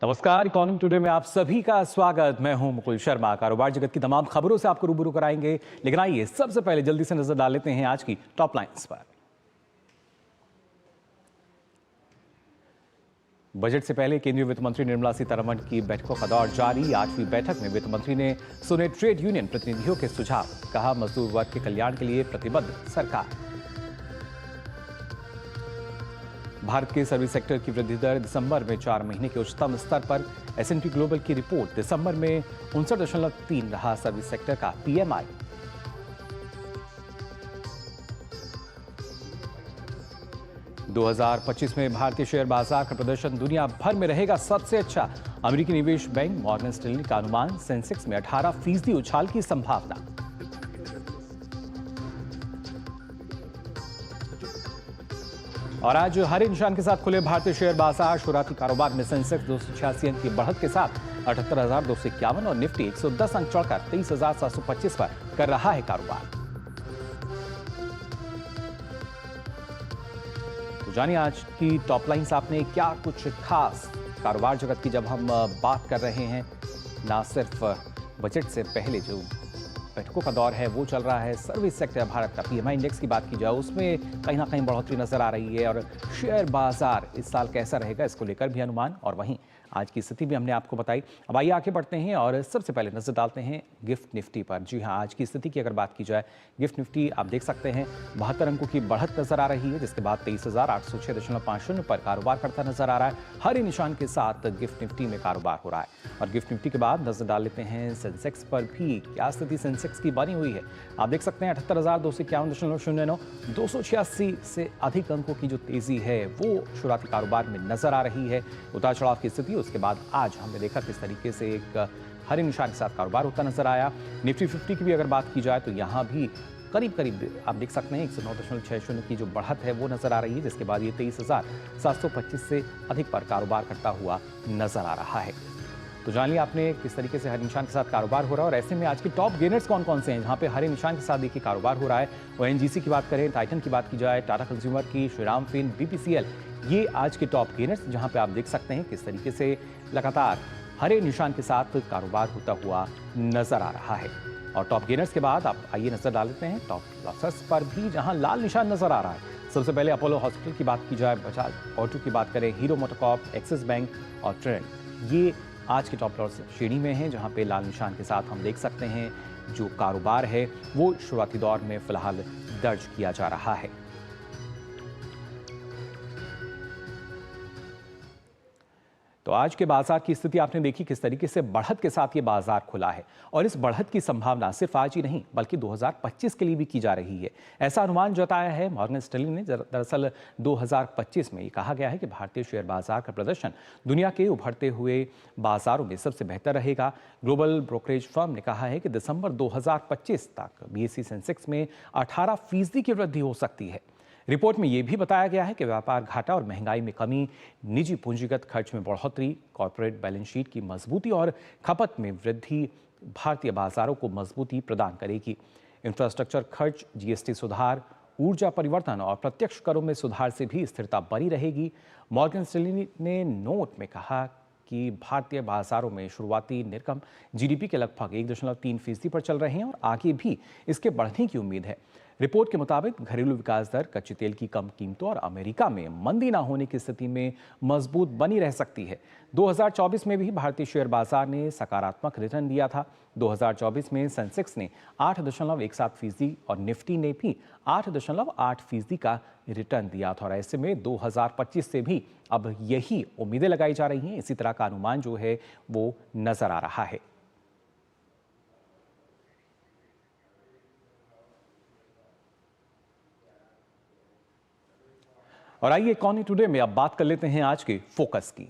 नमस्कार, economy today में आप सभी का स्वागत। मैं हूं मुकुल शर्मा। कारोबार जगत की तमाम खबरों से आपको रूबरू कराएंगे, लेकिन आइए सबसे पहले जल्दी से नजर डाल लेते हैं आज की टॉप लाइंस पर। बजट से पहले केंद्रीय वित्त मंत्री निर्मला सीतारमण की बैठकों का दौर जारी। 8वीं बैठक में वित्त मंत्री ने सुने ट्रेड यूनियन प्रतिनिधियों के सुझाव, कहा मजदूर वर्ग के कल्याण के लिए प्रतिबद्ध सरकार। भारत के सर्विस सेक्टर की वृद्धि दर दिसंबर में 4 महीने के उच्चतम स्तर पर। S&P ग्लोबल की रिपोर्ट, दिसंबर में 59.3 रहा सर्विस सेक्टर का PMI। दो 2025 में भारतीय शेयर बाजार का प्रदर्शन दुनिया भर में रहेगा सबसे अच्छा। अमेरिकी निवेश बैंक मॉर्गन स्टैनली का अनुमान, सेंसेक्स में 18% उछाल की संभावना। और आज हरे निशान के साथ खुले भारतीय शेयर बाजार। शुरुआती कारोबार में सेंसेक्स 286 अंक की बढ़त के साथ 78,251 और निफ्टी 110 अंक चढ़कर 23,725 पर कर रहा है कारोबार। तो जानिए आज की टॉप लाइंस आपने क्या कुछ खास कारोबार जगत की। जब हम बात कर रहे हैं, ना सिर्फ बजट से पहले जो बैठकों का दौर है वो चल रहा है, सर्विस सेक्टर भारत का PMI इंडेक्स की बात की जाए, उसमें कहीं ना कहीं बढ़ोतरी नजर आ रही है। और शेयर बाजार इस साल कैसा रहेगा, इसको लेकर भी अनुमान, और वहीं आज की स्थिति भी हमने आपको बताई। अब आइए आगे बढ़ते हैं और सबसे पहले नजर डालते हैं गिफ्ट निफ्टी पर। जी हां, आज की स्थिति की अगर बात की जाए, गिफ्ट निफ्टी आप देख सकते हैं 72 अंकों की बढ़त नजर आ रही है, जिसके बाद 23,806.50 पर कारोबार करता नजर आ रहा है। हरे निशान के साथ गिफ्ट निफ्टी में कारोबार हो रहा है। और गिफ्ट निफ्टी के बाद नजर डाल लेते हैं सेंसेक्स पर भी। क्या स्थिति सेंसेक्स की बनी हुई है, आप देख सकते हैं 78,251.09, 286 से अधिक अंकों की जो तेजी है वो शुरुआती कारोबार में नजर आ रही है। उतार चढ़ाव की स्थिति, उसके बाद आज हमने देखा किस तरीके से एक हरे निशान के साथ कारोबार होता नजर आया। निफ्टी 50 की भी अगर बात की जाए तो यहाँ भी करीब आप देख सकते हैं 109.60 की जो बढ़त है वो नजर आ रही है, जिसके बाद ये 23,725 से अधिक पर कारोबार करता हुआ नजर आ रहा है। तो जान लिया आपने किस तरीके से हरे निशान के साथ कारोबार हो रहा है। और ऐसे में आज के टॉप गेनर्स कौन कौन से हैं जहां पे हरे निशान के साथ देखिए कारोबार हो रहा है। ONGC की बात करें, टाइटन की बात की जाए, टाटा कंज्यूमर की, श्रीराम फिन, BPCL, ये आज के टॉप गेनर्स जहां पे आप देख सकते हैं किस तरीके से लगातार हरे निशान के साथ कारोबार होता हुआ नजर आ रहा है। और टॉप गेनर्स के बाद आप आइए नजर डाल लेते हैं टॉप लॉसर्स पर भी, जहां लाल निशान नजर आ रहा है। सबसे पहले अपोलो हॉस्पिटल की बात की जाए, बजाज ऑटो की बात करें, हीरो मोटोकॉर्प, एक्सिस बैंक और ट्रेंड, ये आज के टॉप लॉस श्रेणी में हैं, जहां पे लाल निशान के साथ हम देख सकते हैं जो कारोबार है वो शुरुआती दौर में फिलहाल दर्ज किया जा रहा है। तो आज के बाजार की स्थिति आपने देखी किस तरीके से बढ़त के साथ ये बाजार खुला है। और इस बढ़त की संभावना सिर्फ आज ही नहीं बल्कि 2025 के लिए भी की जा रही है। ऐसा अनुमान जताया है मॉर्गन स्टैनली ने। दरअसल 2025 में ये कहा गया है कि भारतीय शेयर बाजार का प्रदर्शन दुनिया के उभरते हुए बाजारों में सबसे बेहतर रहेगा। ग्लोबल ब्रोकरेज फर्म ने कहा है कि दिसंबर 2025 तक BSE सेंसेक्स में 18% की वृद्धि हो सकती है। रिपोर्ट में यह भी बताया गया है कि व्यापार घाटा और महंगाई में कमी, निजी पूंजीगत खर्च में बढ़ोतरी, कॉर्पोरेट बैलेंस शीट की मजबूती और खपत में वृद्धि भारतीय बाजारों को मजबूती प्रदान करेगी। इंफ्रास्ट्रक्चर खर्च, GST सुधार, ऊर्जा परिवर्तन और प्रत्यक्ष करों में सुधार से भी स्थिरता बनी रहेगी। मॉर्गन स्टैनली ने नोट में कहा कि भारतीय बाजारों में शुरुआती निर्गम GDP के लगभग 1.3% पर चल रहे हैं और आगे भी इसके बढ़ने की उम्मीद है। रिपोर्ट के मुताबिक घरेलू विकास दर, कच्चे तेल की कम कीमतों और अमेरिका में मंदी न होने की स्थिति में मजबूत बनी रह सकती है। 2024 में भी भारतीय शेयर बाजार ने सकारात्मक रिटर्न दिया था। 2024 में सेंसेक्स ने 8.17% और निफ्टी ने भी 8.8% का रिटर्न दिया था। और ऐसे में 2025 से भी अब यही उम्मीदें लगाई जा रही हैं, इसी तरह का अनुमान जो है वो नजर आ रहा है। और आइए इकोनॉमी टुडे में अब बात कर लेते हैं आज के फोकस की।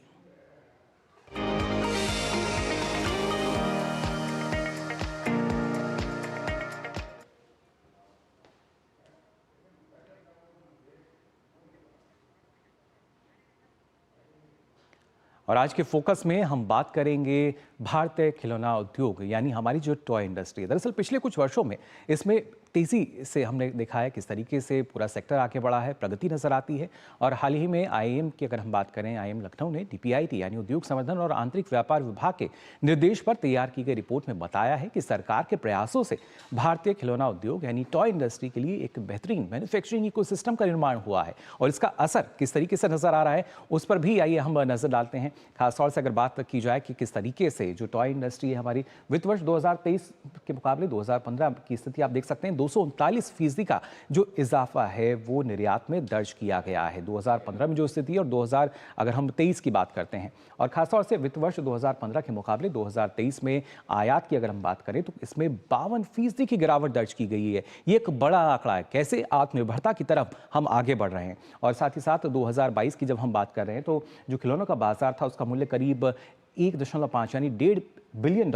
और आज के फोकस में हम बात करेंगे भारतीय खिलौना उद्योग, यानी हमारी जो टॉय इंडस्ट्री है। दरअसल पिछले कुछ वर्षों में इसमें तेज़ी से हमने देखा है किस तरीके से पूरा सेक्टर आगे बढ़ा है, प्रगति नज़र आती है। और हाल ही में आईआईएम की अगर हम बात करें, आईआईएम लखनऊ ने डीपीआईटी यानी उद्योग संवर्धन और आंतरिक व्यापार विभाग के निर्देश पर तैयार की गई रिपोर्ट में बताया है कि सरकार के प्रयासों से भारतीय खिलौना उद्योग यानी टॉय इंडस्ट्री के लिए एक बेहतरीन मैन्युफैक्चरिंग इकोसिस्टम का निर्माण हुआ है। और इसका असर किस तरीके से नजर आ रहा है उस पर भी आइए हम नजर डालते हैं। खासतौर से अगर बात की जाए कि किस तरीके से जो टॉय इंडस्ट्री है हमारी वित्त वर्ष 2023 के मुकाबले 2015 की स्थिति आप देख सकते हैं, 239% का जो इजाफा है वो निर्यात में दर्ज किया गया है 2015 में जो स्थिति है, और 2000 अगर हम 23 की बात करते हैं। और खासतौर से वित्त वर्ष 2015 के मुकाबले 2023 में आयात की अगर हम बात करें तो इसमें 52% की गिरावट दर्ज की गई है। ये एक बड़ा आंकड़ा है, कैसे आत्मनिर्भरता की तरफ हम आगे बढ़ रहे हैं। और साथ ही साथ 2022 की जब हम बात कर रहे हैं तो जो खिलौनों का बाजार था उसका मूल्य करीब 1.5 यानी $1.5 बिलियन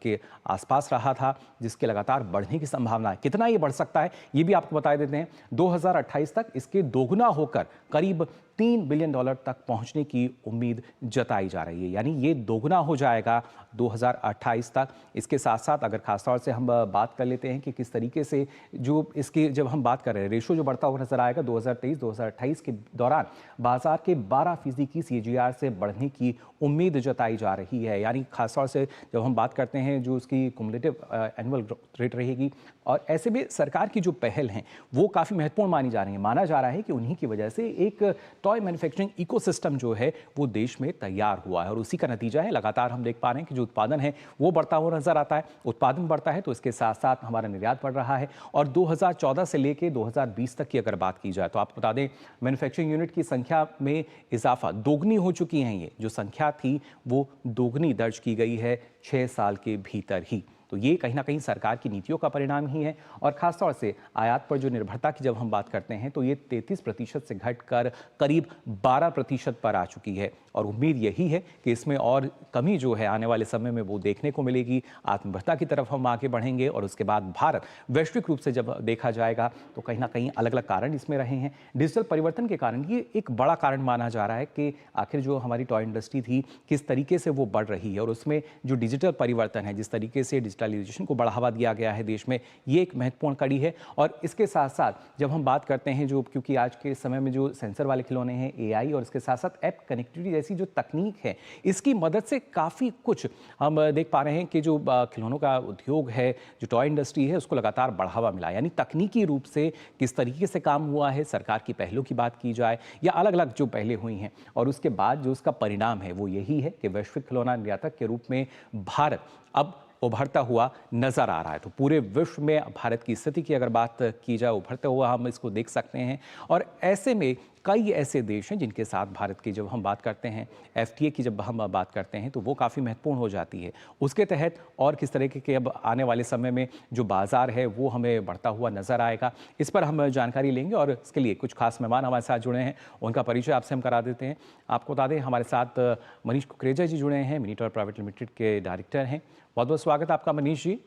के आसपास रहा था, जिसके लगातार बढ़ने की संभावना है। कितना ये बढ़ सकता है ये भी आपको बता देते हैं। 2028 तक इसके दोगुना होकर करीब $3 बिलियन तक पहुंचने की उम्मीद जताई जा रही है, यानी ये दोगुना हो जाएगा 2028 तक। इसके साथ साथ अगर खासतौर से हम बात कर लेते हैं कि किस तरीके से जो इसकी जब हम बात कर रहे हैं रेशो जो बढ़ता हुआ नजर आएगा 2023-2028 के दौरान बाजार के 12% की CAGR से बढ़ने की उम्मीद जताई जा रही है। यानी खासतौर से जब हम बात करते हैं जो उसकी कुमुलेटिव एनुअल ग्रोथ रेट रहेगी, और ऐसे में सरकार की जो पहल हैं वो काफ़ी महत्वपूर्ण मानी जा रही है। माना जा रहा है कि उन्हीं की वजह से एक टॉय मैन्युफैक्चरिंग इकोसिस्टम जो है वो देश में तैयार हुआ है, और उसी का नतीजा है लगातार हम देख पा रहे हैं कि जो उत्पादन है वो बढ़ता हुआ नजर आता है। उत्पादन बढ़ता है तो इसके साथ साथ हमारा निर्यात बढ़ रहा है। और 2014 से लेकर 2020 तक की अगर बात की जाए तो आपको बता दें मैन्युफैक्चरिंग यूनिट की संख्या में इजाफा दोगुनी हो चुकी है। ये जो संख्या थी वो दोगुनी दर्ज की गई है 6 साल के भीतर ही। तो ये कहीं ना कहीं सरकार की नीतियों का परिणाम ही है। और खासतौर से आयात पर जो निर्भरता की जब हम बात करते हैं तो ये 33% से घटकर करीब 12% पर आ चुकी है। और उम्मीद यही है कि इसमें और कमी जो है आने वाले समय में वो देखने को मिलेगी। आत्मनिर्भरता की तरफ हम आगे बढ़ेंगे और उसके बाद भारत वैश्विक रूप से जब देखा जाएगा तो कहीं ना कहीं अलग अलग कारण इसमें रहे हैं। डिजिटल परिवर्तन के कारण ये एक बड़ा कारण माना जा रहा है कि आखिर जो हमारी टॉय इंडस्ट्री थी किस तरीके से वो बढ़ रही है, और उसमें जो डिजिटल परिवर्तन है, जिस तरीके से डिजिटलाइजेशन को बढ़ावा दिया गया है देश में, ये एक महत्वपूर्ण कड़ी है। और इसके साथ साथ जब हम बात करते हैं जो, क्योंकि आज के समय में जो सेंसर वाले खिलौने हैं, AI और इसके साथ साथ ऐप कनेक्टिविटी जैसी जो तकनीक है, इसकी मदद से काफ़ी कुछ हम देख पा रहे हैं कि जो खिलौनों का उद्योग है, जो टॉय इंडस्ट्री है, उसको लगातार बढ़ावा मिला। यानी तकनीकी रूप से किस तरीके से काम हुआ है, सरकार की पहलों की बात की जाए या अलग अलग जो पहलें हुई हैं, और उसके बाद जो उसका परिणाम है वो यही है कि वैश्विक खिलौना निर्यातक के रूप में भारत अब उभरता हुआ नजर आ रहा है। तो पूरे विश्व में भारत की स्थिति की अगर बात की जाए, उभरते हुआ हम इसको देख सकते हैं। और ऐसे में कई ऐसे देश हैं जिनके साथ भारत की जब हम बात करते हैं, FTA की जब हम बात करते हैं तो वो काफ़ी महत्वपूर्ण हो जाती है। उसके तहत और किस तरीके के अब आने वाले समय में जो बाजार है वो हमें बढ़ता हुआ नजर आएगा, इस पर हम जानकारी लेंगे। और इसके लिए कुछ खास मेहमान हमारे साथ जुड़े हैं, उनका परिचय आपसे हम करा देते हैं। आपको बता दें हमारे साथ मनीष कुकरेजा जी जुड़े हैं, मिनीटॉय प्राइवेट लिमिटेड के डायरेक्टर हैं। बहुत बहुत स्वागत है आपका मनीष जी।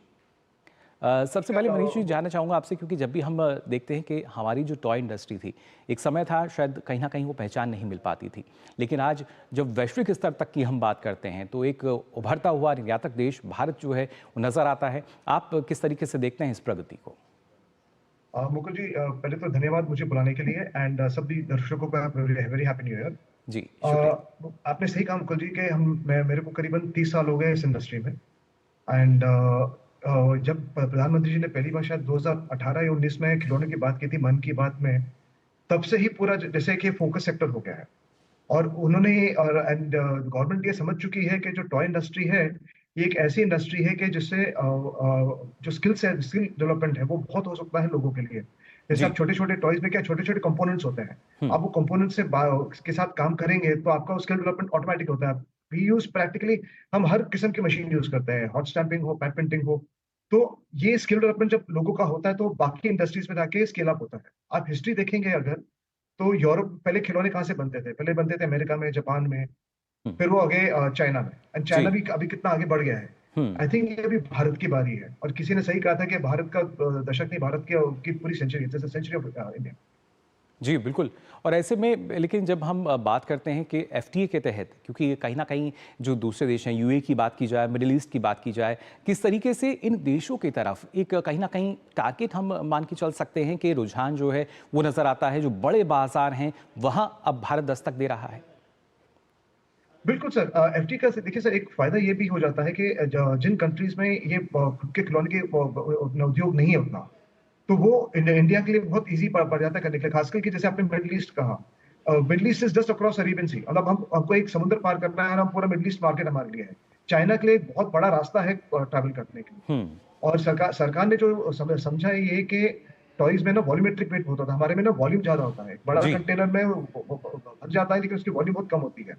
सबसे पहले मनीष जी जानना चाहूँगा आपसे, क्योंकि जब भी हम देखते हैं कि हमारी जो टॉय इंडस्ट्री थी, एक समय था शायद कहीं ना कहीं वो पहचान नहीं मिल पाती थी, लेकिन आज जब वैश्विक स्तर तक की हम बात करते हैं तो एक उभरता हुआ निर्यातक देश भारत जो है वो नज़र आता है। आप किस तरीके से देखते हैं इस प्रगति को? मुकुल जी, पहले तो धन्यवाद मुझे बुलाने के लिए, एंड सभी दर्शकों का वेरी हैप्पी न्यू ईयर। जी शुक्रिया। आपने सही कहा मुकुल जी कि मेरे को करीबन 30 साल हो गए इस इंडस्ट्री में। एंड जब प्रधानमंत्री जी ने पहली बार शायद 2018 या 19 में खिलौने की बात की थी मन की बात में, तब से ही पूरा जैसे कि फोकस सेक्टर हो गया है। और उन्होंने एंड गवर्नमेंट ये समझ चुकी है कि जो टॉय इंडस्ट्री है ये एक ऐसी इंडस्ट्री है कि जिससे जो स्किल डेवलपमेंट है वो बहुत हो सकता है लोगों के लिए। जैसे आप छोटे छोटे टॉयज में क्या छोटे छोटे कंपोनेंट्स होते हैं, आप वो कंपोनेंट्स के साथ काम करेंगे तो आपका स्किल डेवलपमेंट ऑटोमेटिक होता है। वी यूज प्रैक्टिकली हम हर किस्म की मशीन यूज करते हैं, हॉट स्टैंपिंग हो, पैड पेंटिंग हो। तो ये स्किल डेवलपमेंट जब लोगों का होता है तो बाकी इंडस्ट्रीज में जाके स्केल अप होता है। आप हिस्ट्री देखेंगे अगर, तो यूरोप पहले खिलौने कहाँ से बनते थे? पहले बनते थे अमेरिका में, जापान में, फिर वो आगे चाइना में, एंड चाइना भी अभी कितना आगे बढ़ गया है। आई थिंक ये अभी भारत की बारी है। और किसी ने सही कहा था कि भारत का दशक नहीं, भारत की पूरी सेंचुरी, सेंचुरी ऑफ इंडिया। जी, बिल्कुल। और ऐसे में लेकिन जब हम बात करते हैं कि एफटीए के तहत, क्योंकि कहीं न कहीं जो दूसरे देश हैं, यूएई की बात की जाए, मिडल ईस्ट की बात की जाए, किस तरीके से इन देशों की तरफ एक कहीं न कहीं टारगेट हम मान के चल सकते हैं कि रुझान जो है वो नज़र आता है, जो बड़े बाज़ार हैं, वहाँ अब भारत दस्तक दे रहा है? बिल्कुल सर, एफडी का देखिए सर, एक फायदा ये भी हो जाता है कि जिन कंट्रीज में ये खुद के खिलौने के उद्योग नहीं है उतना, तो वो इंडिया के लिए बहुत इजी पड़ जाता है करने के लिए, खासकर कि जैसे आपने मिडिल ईस्ट कहा। Middle East is just across Arabian Sea, मतलब हम हमको एक समुद्र पार करना है और हम पूरा मिडिल ईस्ट मार्केट हमारे लिए है। चाइना के लिए एक बहुत बड़ा रास्ता है ट्रैवल करने के लिए। हुँ। और सरकार सरकार ने जो समझा है ये कि टॉयज में ना वॉल्यूमेट्रिक वेट बहुत होता है, हमारे में ना वॉल्यूम ज्यादा होता है, बड़ा जी। कंटेनर में भर जाता है लेकिन उसकी वॉल्यूम बहुत कम होती है।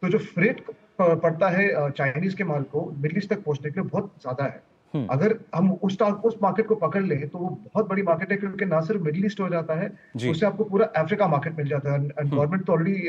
तो जो फ्रेट पड़ता है चाइनीज के माल को मिडिल ईस्ट तक पहुंचने के लिए बहुत ज्यादा है। हुँ। अगर हम उस मार्केट को पकड़ लें तो वो बहुत बड़ी मार्केट है, क्योंकि ना सिर्फ मिडिल ईस्ट हो जाता है, जी। उससे आपको पूरा अफ्रीका मार्केट मिल जाता है। And hmm. गवर्नमेंट तो ऑलरेडी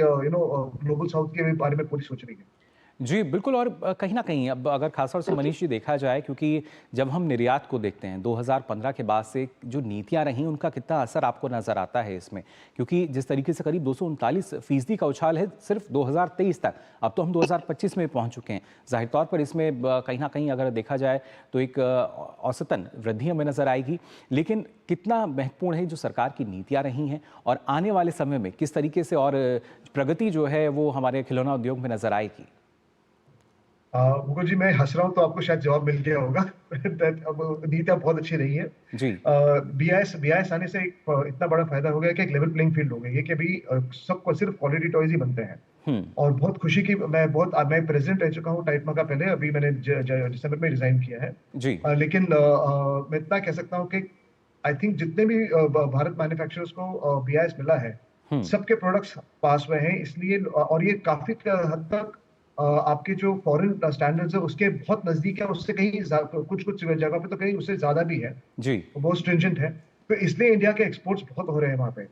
ग्लोबल साउथ के बारे में पूरी सोच रही है। जी, बिल्कुल। और कहीं न कहीं अब अगर ख़ास तौर से मनीष जी देखा जाए, क्योंकि जब हम निर्यात को देखते हैं 2015 के बाद से जो नीतियाँ रहीं उनका कितना असर आपको नज़र आता है इसमें? क्योंकि जिस तरीके से करीब 239% का उछाल है सिर्फ 2023 तक, अब तो हम 2025 में पहुँच चुके हैं। ज़ाहिर तौर पर इसमें कहीं न कहीं अगर देखा जाए तो एक औसतन वृद्धि हमें नज़र आएगी। लेकिन कितना महत्वपूर्ण है जो सरकार की नीतियाँ रही हैं और आने वाले समय में किस तरीके से और प्रगति जो है वो हमारे खिलौना उद्योग में नज़र आएगी? मुकुल जी, मैं हंस रहा हूँ तो आपको शायद जवाब मिल गया होगा। अब नीतियाँ बहुत अच्छी रही है। जी। बीआईएस आने से एक इतना बड़ा फायदा हो गया कि एक लेवल प्लेइंग फील्ड हो गई है कि अभी सबको सिर्फ क्वालिटी टॉयज ही बनते हैं। हुँ। और बहुत खुशी की मैं प्रेसिडेंट रह चुका हूँ टाइटमा का पहले, अभी मैंने दिसंबर में रिजाइन किया है। जी। लेकिन मैं इतना कह सकता हूँ कि आई थिंक जितने भी भारत मैन्युफैक्चरर्स को बीआईएस मिला है, हुँ। सबके प्रोडक्ट्स पास हुए हैं, इसलिए और ये काफी हद तक आपके जो फॉरेन स्टैंडर्ड्स है उसके बहुत नजदीक है, उससे कहीं कुछ कुछ जगह पे तो कहीं उससे ज्यादा भी है, जी। बहुत स्ट्रिंजेंट है। तो इसलिए इंडिया के एक्सपोर्ट्स बहुत हो रहे हैं वहां पे।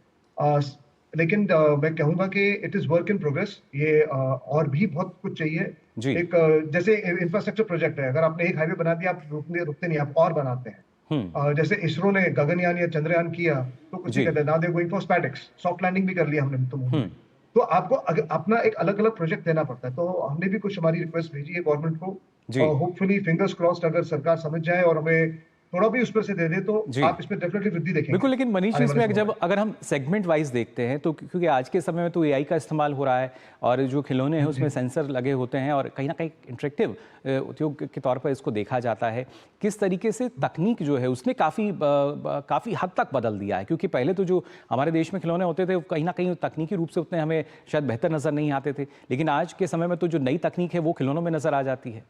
लेकिन मैं कहूंगा कि it is work in progress, ये और भी बहुत कुछ चाहिए। जी। एक जैसे इंफ्रास्ट्रक्चर प्रोजेक्ट है, अगर आपने एक हाईवे बना दिया, आप रुकते नहीं, आप और बनाते हैं। हुँ। जैसे इसरो ने गगनयान या चंद्रयान किया, तो कुछ नहीं जी। कहते, ना दे गोइंग फॉर स्पैटिक्स, सॉफ्ट लैंडिंग भी कर लिया हमने तो मून हुँ। में। तो आपको अपना एक अलग अलग प्रोजेक्ट देना पड़ता है, तो हमने भी कुछ हमारी रिक्वेस्ट भेजी है गवर्नमेंट जी। को। होपफुली फिंगर्स क्रॉस्ड, अगर सरकार समझ जाए और हमें थोड़ा भी उस पर से दे दे, तो जी। आप इसमें डेफिनेटली वृद्धि देखेंगे बिल्कुल। लेकिन मनीष जी, आने वाले इसमें समय जब में। अगर हम सेगमेंट वाइज़ देखते हैं तो क्योंकि आज के समय में तो एआई का इस्तेमाल हो रहा है और जो खिलौने हैं जी। उसमें सेंसर लगे होते हैं और कहीं न कहीं इंटरेक्टिव उद्योग के तौर पर इसको देखा जाता है। किस तरीके से तकनीक जो है उसने काफ़ी हद तक बदल दिया है, क्योंकि पहले तो जो हमारे देश में खिलौने होते थे वो कहीं न कहीं तकनीकी रूप से उतने हमें शायद बेहतर नज़र नहीं आते थे। लेकिन आज के समय में तो जो नई तकनीक है वो खिलौनों में नज़र आ जाती है।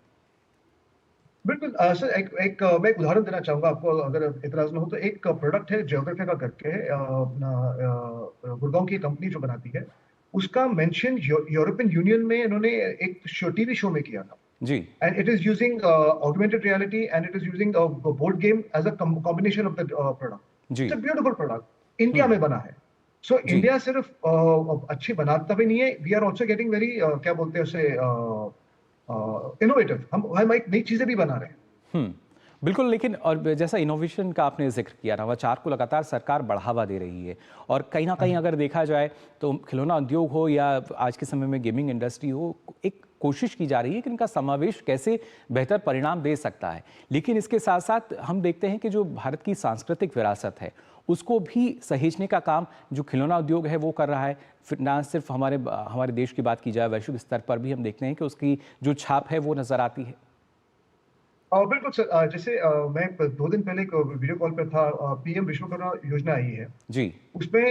बिल्कुल सर, मैं एक उदाहरण देना चाहूंगा आपको, अगर इतराज ना हो तो। एक प्रोडक्ट है जियोग्राफिका करके, अपना गुड़गांव की कंपनी जो बनाती है, उसका मेंशन यूरोपियन यूनियन में इन्होंने एक टीवी शो में किया था। जी। And it is using augmented reality, and it is using a board game as a combination of the product. जी। It's a beautiful product, India हुँ। में बना है। सो जी। इंडिया सिर्फ अच्छी बनाता भी नहीं है, we are also getting very, क्या बोलते हैं उसे, इनोवेटिव। हम एक नई चीजें भी बना रहे हैं। हुँ। बिल्कुल। लेकिन और जैसा इनोवेशन का आपने ज़िक्र किया, नवाचार को लगातार सरकार बढ़ावा दे रही है और कहीं न हाँ कहीं जी। अगर देखा जाए तो खिलौना उद्योग हो या आज के समय में गेमिंग इंडस्ट्री हो, एक कोशिश की जा रही है कि इनका समावेश कैसे बेहतर परिणाम दे सकता है। लेकिन इसके साथ-साथ हम देखते हैं कि जो भारत की सांस्कृतिक विरासत है, उसको भी सहेजने का काम जो खिलौना उद्योग है वो कर रहा है। फिर ना सिर्फ हमारे देश की बात की जाए, वैश्विक स्तर पर भी हम देखते हैं कि उसकी जो छाप है वो नज़र आती है। बिल्कुल सर, जैसे मैं 2 दिन पहले एक वीडियो कॉल पे था, पीएम विश्वकर्मा योजना आई है। जी। उसमें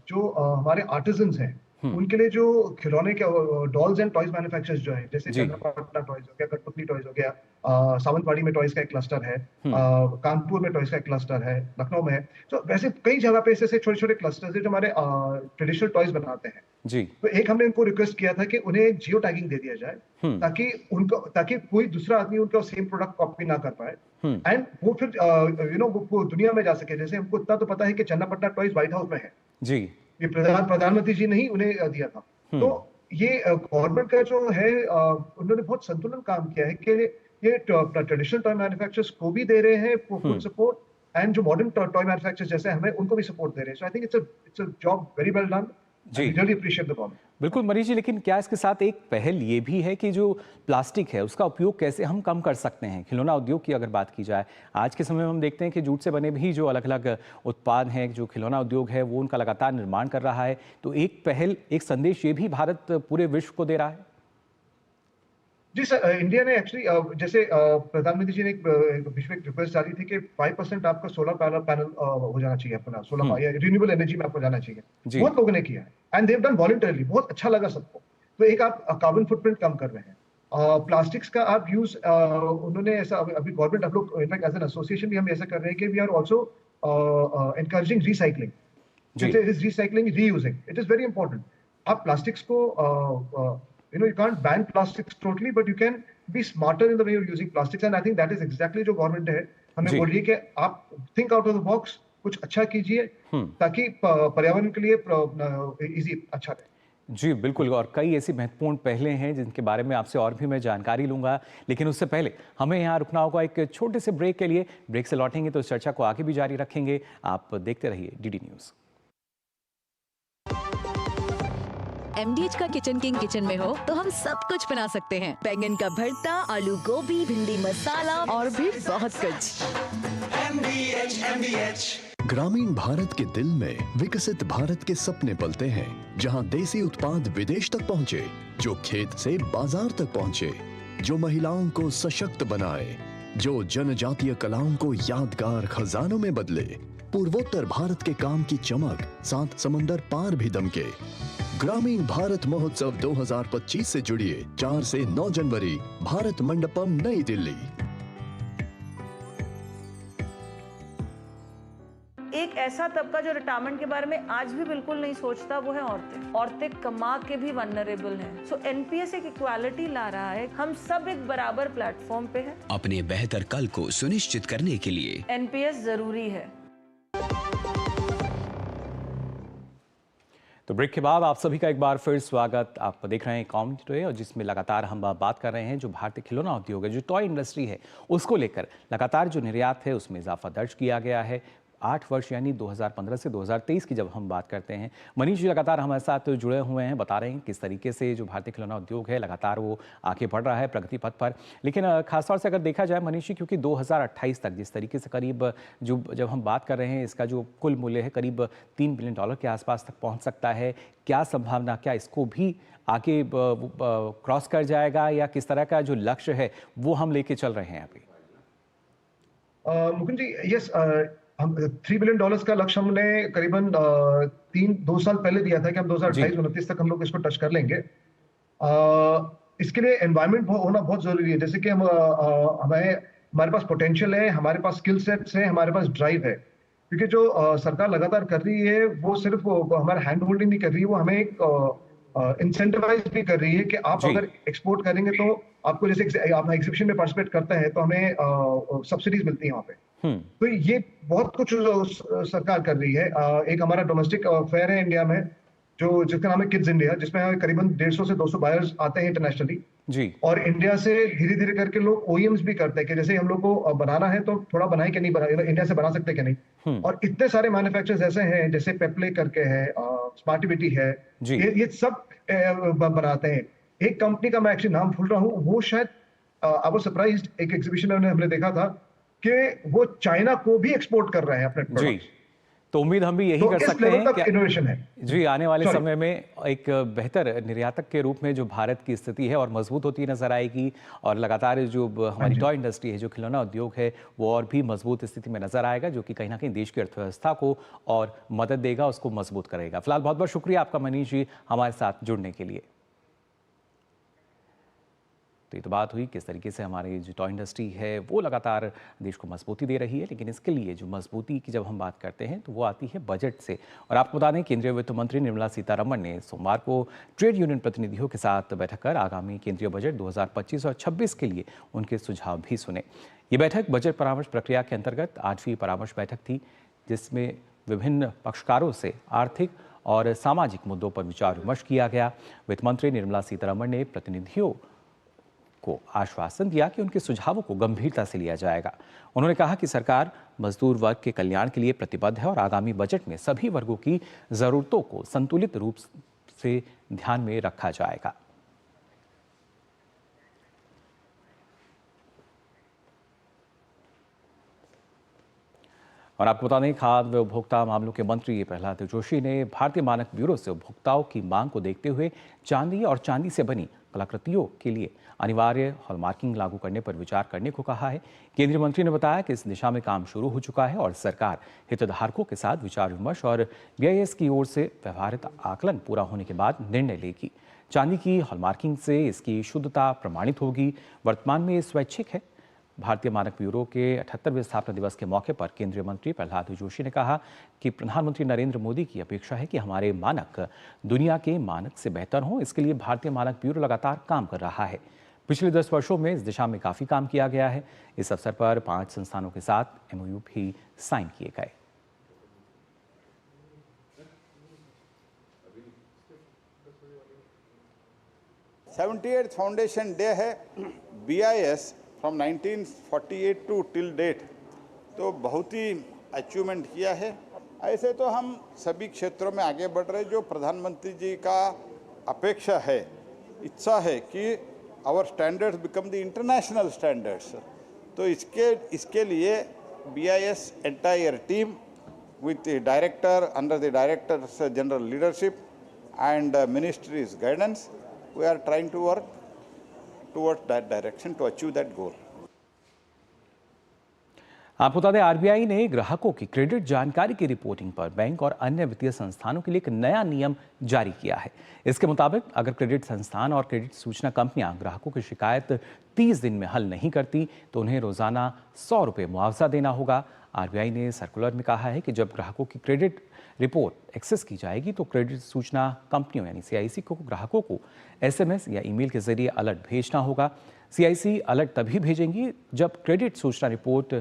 जो हमारे आर्टिजन्स हैं, हुँ। उनके लिए जो खिलौने के डॉल्स एंड टॉयज मैन्युफैक्चरर्स जो हैं, जैसे जी। चंद्रपट्टा टॉयज हो गया, कठपुतली टॉयज हो गया, सावंतवाड़ी में टॉयज का एक क्लस्टर है, हुँ। कानपुर में टॉयज का एक क्लस्टर है, लखनऊ में है। तो वैसे कई जगह पे ऐसे छोटे छोटे क्लस्टर्स है जो हमारे ट्रेडिशनल टॉयज बनाते हैं। जी। तो एक हमने उनको रिक्वेस्ट किया था कि उन्हें जियो टैगिंग दे दिया जाए, हुँ। ताकि कोई दूसरा आदमी उनका सेम प्रोडक्ट कॉपी ना कर पाए। हुँ। एंड वो फिर वो दुनिया में जा सके। जैसे हमको इतना तो पता है कि चन्नापट्टा टॉयज व्हाइट हाउस में है, जी। ये प्रधानमंत्री जी ने ही उन्हें दिया था। हुँ। तो ये गवर्नमेंट का जो है, उन्होंने बहुत संतुलन काम किया है कि ये ट्रेडिशनल टॉय मैन्युफैक्चरर्स को भी दे रहे हैं फुल हुँ। सपोर्ट, एंड जो मॉडर्न टॉय मैन्युफैक्चरर्स जैसे हमें उनको भी सपोर्ट दे रहे हैं। So I think it's a job very well done. जी, I really appreciate the government. बिल्कुल मनीष जी, लेकिन क्या इसके साथ एक पहल ये भी है कि जो प्लास्टिक है उसका उपयोग कैसे हम कम कर सकते हैं? खिलौना उद्योग की अगर बात की जाए, आज के समय में हम देखते हैं कि जूट से बने भी जो अलग अलग उत्पाद हैं, जो खिलौना उद्योग है वो उनका लगातार निर्माण कर रहा है। तो एक पहल, एक संदेश ये भी भारत पूरे विश्व को दे रहा है। जी सर, इंडिया ने एक्चुअली जैसे प्रधानमंत्री जी ने एक बीच में एक रिक्वेस्ट डाली थी कि 5% आपका सोलर पैनल हो जाना चाहिए, अपना सोलर या रिन्यूएबल एनर्जी में आपको जाना चाहिए। जी। बहुत लोगों ने किया है एंड देव डन वॉलंटरली, बहुत अच्छा लगा सबको। तो एक आप कार्बन फुटप्रिंट कम कर रहे हैं। प्लास्टिक्स का आप यूज उन्होंने ऐसा अभी गवर्नमेंट हम लोग इनफैक्ट एज एन एसोसिएशन भी हम ऐसा कर रहे हैं कि we are also encouraging recycling. जी। It is recycling, reusing, it is very important. आप प्लास्टिक्स को you can't ban plastics totally, but you can be smarter in the way you're using plastics, and I think that is exactly जो government है हमें जी। बोल रही है कि आप think out of the box, कुछ अच्छा कीजिए ताकि पर्यावरण के लिए इजी अच्छा रहे। जी बिल्कुल, और कई ऐसी महत्वपूर्ण पहलें हैं जिनके बारे में आपसे और भी मैं जानकारी लूंगा, लेकिन उससे पहले हमें यहाँ रुकना होगा एक छोटे से ब्रेक के लिए। ब्रेक से लौटेंगे तो इस चर्चा को आगे भी जारी रखेंगे। आप देखते रहिए डीडी न्यूज़। MDH का किचन किंग किचन में हो तो हम सब कुछ बना सकते हैं। बैंगन का भरता, आलू गोभी, भिंडी मसाला और भी बहुत कुछ। MDH। ग्रामीण भारत के दिल में विकसित भारत के सपने पलते हैं, जहां देसी उत्पाद विदेश तक पहुंचे, जो खेत से बाजार तक पहुंचे, जो महिलाओं को सशक्त बनाए, जो जनजातीय कलाओं को यादगार खजानों में बदले। पूर्वोत्तर भारत के काम की चमक 7 समंदर पार भी दमके। ग्रामीण भारत महोत्सव 2025 से जुड़िए 4 से 9 जनवरी, भारत मंडपम, नई दिल्ली। एक ऐसा तबका जो रिटायरमेंट के बारे में आज भी बिल्कुल नहीं सोचता, वो है औरतें। औरतें कमा के भी वनरेबल हैं। सो एनपीएस एक इक्वालिटी ला रहा है, हम सब एक बराबर प्लेटफॉर्म पे हैं। अपने बेहतर कल को सुनिश्चित करने के लिए एनपीएस जरूरी है। तो ब्रेक के बाद आप सभी का एक बार फिर स्वागत। आप देख रहे हैं कॉमेडी टुडे, और जिसमें लगातार हम बात कर रहे हैं जो भारतीय खिलौना उद्योग है, जो टॉय इंडस्ट्री है, उसको लेकर लगातार जो निर्यात है उसमें इजाफा दर्ज किया गया है। 8 वर्ष यानी 2015 से 2023 की जब हम बात करते हैं, मनीष जी लगातार हमारे साथ जुड़े हुए हैं, बता रहे हैं किस तरीके से जो भारतीय खिलौना उद्योग है लगातार वो आगे बढ़ रहा है प्रगति पथ पर। लेकिन खासतौर से अगर देखा जाए मनीष जी, क्योंकि 2028 तक जिस तरीके से करीब जो जब हम बात कर रहे हैं, इसका जो कुल मूल्य है करीब $3 बिलियन के आसपास तक पहुँच सकता है। क्या संभावना, क्या इसको भी आगे क्रॉस कर जाएगा, या किस तरह का जो लक्ष्य है वो हम लेके चल रहे हैं अभी? मुकुंद जी, यस, हम $3 बिलियन का लक्ष्य हमने करीबन 2 साल पहले दिया था कि हम 2028-29 तक हम लोग इसको टच कर लेंगे। इसके लिए एनवायरनमेंट होना बहुत जरूरी है। जैसे कि हमारे पास पोटेंशियल है, हमारे पास स्किल सेट्स है, हमारे पास ड्राइव है। क्योंकि जो सरकार लगातार कर रही है वो सिर्फ हमारा हैंड होल्डिंग नहीं कर रही है, वो हमें एक इंसेंटिवाइज भी कर रही है कि आप अगर एक्सपोर्ट करेंगे तो आपको, जैसे आप एग्जीबिशन में पार्टिसिपेट करते हैं तो हमें सब्सिडीज मिलती है वहाँ पे। तो ये बहुत कुछ सरकार कर रही है। एक हमारा डोमेस्टिक फेयर है इंडिया में, जिसका नाम है किड्स इंडिया, जिसमें करीबन 150 से 200 बायर्स आते हैं इंटरनेशनली जी। और इंडिया से धीरे धीरे करके लोग ओईएम्स भी करते हैं कि जैसे हम लोग को बनाना है तो थोड़ा बनाए कि नहीं बना, इंडिया से बना सकते कि नहीं। और इतने सारे मैन्युफैक्चरर्स ऐसे हैं, जैसे पेप्ले करके है, स्मार्टिविटी है, ये सब बनाते हैं। एक कंपनी का मैं एक्चुअली नाम भूल रहा हूँ, वो शायद आई वाज सरप्राइज्ड, एक एग्जीबिशन में हमने देखा था कि वो चाइना को भी एक्सपोर्ट कर रहे हैं अपने प्रोडक्ट्स। तो उम्मीद हम भी यही कर सकते हैं कि इनोवेशन है जी, आने वाले समय में एक बेहतर निर्यातक के रूप में जो भारत की स्थिति है और मजबूत होती नजर आएगी, और लगातार जो हमारी टॉय इंडस्ट्री है, जो खिलौना उद्योग है, वो और भी मजबूत स्थिति में नजर आएगा, जो कि कहीं ना कहीं देश की अर्थव्यवस्था को और मदद देगा, उसको मजबूत करेगा। फिलहाल बहुत बहुत शुक्रिया आपका मनीष जी हमारे साथ जुड़ने के लिए। तो ये तो बात हुई किस तरीके से हमारी जो टॉय इंडस्ट्री है वो लगातार देश को मजबूती दे रही है, लेकिन इसके लिए जो मजबूती की जब हम बात करते हैं तो वो आती है बजट से। और आपको बता दें, केंद्रीय वित्त मंत्री निर्मला सीतारमण ने सोमवार को ट्रेड यूनियन प्रतिनिधियों के साथ बैठक कर आगामी केंद्रीय बजट 2025 और 26 के लिए उनके सुझाव भी सुने। ये बैठक बजट परामर्श प्रक्रिया के अंतर्गत 8वीं परामर्श बैठक थी, जिसमें विभिन्न पक्षकारों से आर्थिक और सामाजिक मुद्दों पर विचार विमर्श किया गया। वित्त मंत्री निर्मला सीतारमण ने प्रतिनिधियों को आश्वासन दिया कि उनके सुझावों को गंभीरता से लिया जाएगा। उन्होंने कहा कि सरकार मजदूर वर्ग के कल्याण के लिए प्रतिबद्ध है और आगामी बजट में सभी वर्गों की जरूरतों को संतुलित रूप से ध्यान में रखा जाएगा। और आपको बता दें, खाद्य व उपभोक्ता मामलों के मंत्री प्रहलाद जोशी ने भारतीय मानक ब्यूरो से उपभोक्ताओं की मांग को देखते हुए चांदी और चांदी से बनी कलाकृतियों के लिए अनिवार्य हॉलमार्किंग लागू करने पर विचार करने को कहा है। केंद्रीय मंत्री ने बताया कि इस दिशा में काम शुरू हो चुका है और सरकार हितधारकों के साथ विचार विमर्श और BIS की ओर से व्यवहारिक आकलन पूरा होने के बाद निर्णय लेगी। चांदी की हॉलमार्किंग से इसकी शुद्धता प्रमाणित होगी। वर्तमान में ये स्वैच्छिक है। भारतीय मानक ब्यूरो के 78वें स्थापना दिवस के मौके पर केंद्रीय मंत्री प्रहलाद जोशी ने कहा कि प्रधानमंत्री नरेंद्र मोदी की अपेक्षा है कि हमारे मानक दुनिया के मानक से बेहतर हों। इसके लिए भारतीय मानक ब्यूरो लगातार काम कर रहा है। पिछले 10 वर्षों में इस दिशा में काफी काम किया गया है। इस अवसर पर 5 संस्थानों के साथ MOU भी साइन किए गए। फाउंडेशन डे है BIS from 1948 to till date, तो बहुत ही अचीवमेंट किया है। ऐसे तो हम सभी क्षेत्रों में आगे बढ़ रहे। जो प्रधानमंत्री जी का अपेक्षा है, इच्छा है कि our standards become the international standards, तो इसके लिए BIS entire team with the director, under the director's general leadership and ministry's guidance, we are trying to work towards that direction to achieve that goal. आपको बता दें, RBI ने ग्राहकों की credit जानकारी की रिपोर्टिंग पर बैंक और अन्य वित्तीय संस्थानों के लिए एक नया नियम जारी किया है। इसके मुताबिक अगर क्रेडिट संस्थान और क्रेडिट सूचना कंपनियां ग्राहकों की शिकायत 30 दिन में हल नहीं करती तो उन्हें रोजाना 100 रुपये मुआवजा देना होगा। RBI ने सर्कुलर में कहा है कि जब ग्राहकों की क्रेडिट रिपोर्ट एक्सेस की जाएगी तो क्रेडिट सूचना कंपनियों यानी CIC को ग्राहकों को SMS या ईमेल के जरिए अलर्ट भेजना होगा। CIC अलर्ट तभी भेजेंगी जब क्रेडिट सूचना रिपोर्ट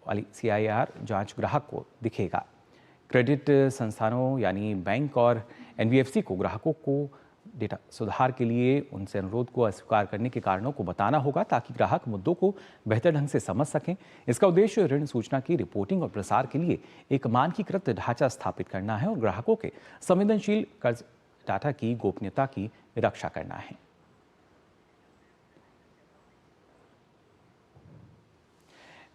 वाली CIR जांच ग्राहक को दिखेगा। क्रेडिट संस्थानों यानी बैंक और NBFC को ग्राहकों को डेटा सुधार के लिए उनसे अनुरोध को अस्वीकार करने के कारणों को बताना होगा ताकि ग्राहक मुद्दों को बेहतर ढंग से समझ सकें। इसका उद्देश्य ऋण सूचना की रिपोर्टिंग और प्रसार के लिए एक मानकीकृत ढांचा स्थापित करना है और ग्राहकों के संवेदनशील कर्ज डाटा की गोपनीयता की रक्षा करना है।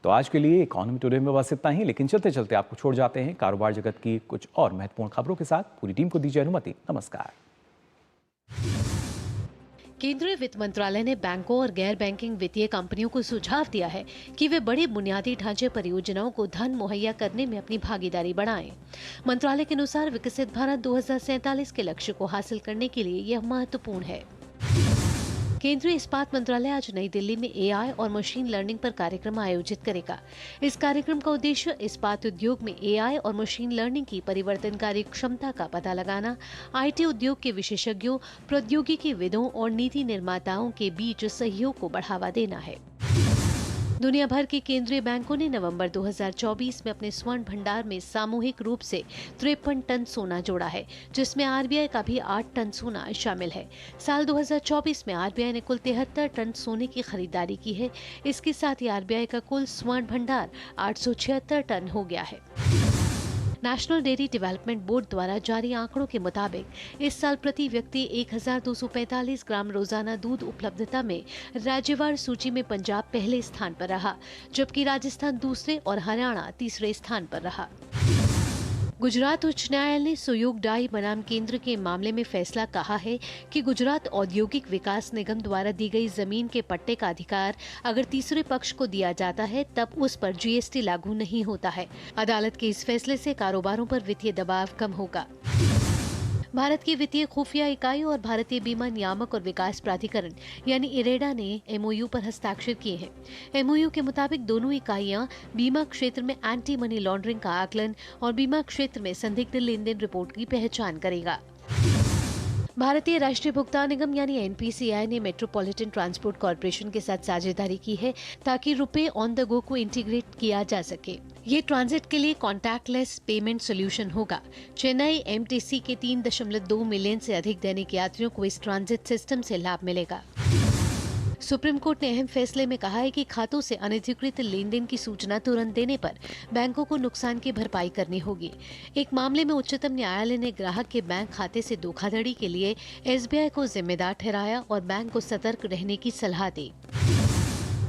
तो आज के लिए इकोनॉमी टुडे में बस इतना ही, लेकिन चलते चलते आपको छोड़ जाते हैं कारोबार जगत की कुछ और महत्वपूर्ण खबरों के साथ। पूरी टीम को दीजिए अनुमति। नमस्कार। केंद्रीय वित्त मंत्रालय ने बैंकों और गैर बैंकिंग वित्तीय कंपनियों को सुझाव दिया है कि वे बड़ी बुनियादी ढांचे परियोजनाओं को धन मुहैया करने में अपनी भागीदारी बढ़ाएं। मंत्रालय के अनुसार विकसित भारत 2047 के लक्ष्य को हासिल करने के लिए यह महत्वपूर्ण है। केंद्रीय इस्पात मंत्रालय आज नई दिल्ली में AI और मशीन लर्निंग पर कार्यक्रम आयोजित करेगा। इस कार्यक्रम का उद्देश्य इस्पात उद्योग में AI और मशीन लर्निंग की परिवर्तनकारी क्षमता का पता लगाना, IT उद्योग के विशेषज्ञों, प्रौद्योगिकीविदों और नीति निर्माताओं के बीच सहयोग को बढ़ावा देना है। दुनिया भर के केंद्रीय बैंकों ने नवंबर 2024 में अपने स्वर्ण भंडार में सामूहिक रूप से 53 टन सोना जोड़ा है, जिसमें RBI का भी 8 टन सोना शामिल है। साल 2024 में RBI ने कुल 73 टन सोने की खरीदारी की है। इसके साथ ही RBI का कुल स्वर्ण भंडार 876 टन हो गया है। नेशनल डेयरी डेवलपमेंट बोर्ड द्वारा जारी आंकड़ों के मुताबिक इस साल प्रति व्यक्ति 1245 ग्राम रोजाना दूध उपलब्धता में राज्यवार सूची में पंजाब पहले स्थान पर रहा, जबकि राजस्थान दूसरे और हरियाणा तीसरे स्थान पर रहा। गुजरात उच्च न्यायालय ने सुयोग डाई बनाम केंद्र के मामले में फैसला कहा है कि गुजरात औद्योगिक विकास निगम द्वारा दी गई जमीन के पट्टे का अधिकार अगर तीसरे पक्ष को दिया जाता है तब उस पर GST लागू नहीं होता है। अदालत के इस फैसले से कारोबारों पर वित्तीय दबाव कम होगा। भारत की वित्तीय खुफिया इकाई और भारतीय बीमा नियामक और विकास प्राधिकरण यानी IREDA ने MOU पर हस्ताक्षर किए हैं। MOU के मुताबिक दोनों इकाइयां बीमा क्षेत्र में एंटी मनी लॉन्ड्रिंग का आकलन और बीमा क्षेत्र में संदिग्ध लेन देन रिपोर्ट की पहचान करेगा। भारतीय राष्ट्रीय भुगतान निगम यानी NPCI ने मेट्रोपॉलिटन ट्रांसपोर्ट कॉर्पोरेशन के साथ साझेदारी की है ताकि रुपए ऑन द गो को इंटीग्रेट किया जा सके। ये ट्रांजिट के लिए कॉन्टैक्टलेस पेमेंट सोल्यूशन होगा। चेन्नई MTC के 3.2 मिलियन से अधिक दैनिक यात्रियों को इस ट्रांजिट सिस्टम से लाभ मिलेगा। सुप्रीम कोर्ट ने अहम फैसले में कहा है कि खातों से अनधिकृत लेन देन की सूचना तुरंत देने पर बैंकों को नुकसान की भरपाई करनी होगी। एक मामले में उच्चतम न्यायालय ने ग्राहक के बैंक खाते से धोखाधड़ी के लिए SBI को जिम्मेदार ठहराया और बैंक को सतर्क रहने की सलाह दी।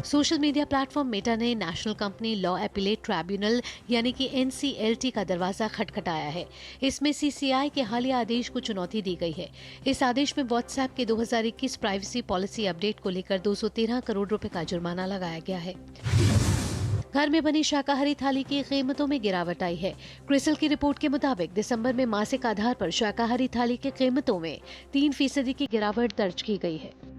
सोशल मीडिया प्लेटफॉर्म मेटा ने national company law appellate tribunal यानी कि NCLT का दरवाजा खटखटाया है। इसमें CCI के हालिया आदेश को चुनौती दी गई है। इस आदेश में व्हाट्सएप के 2021 प्राइवेसी पॉलिसी अपडेट को लेकर 213 करोड़ रुपए का जुर्माना लगाया गया है। घर में बनी शाकाहारी थाली की कीमतों में गिरावट आई है। क्रिसल की रिपोर्ट के मुताबिक दिसंबर में मासिक आधार पर शाकाहारी थाली की कीमतों में 3% की गिरावट दर्ज की गई है।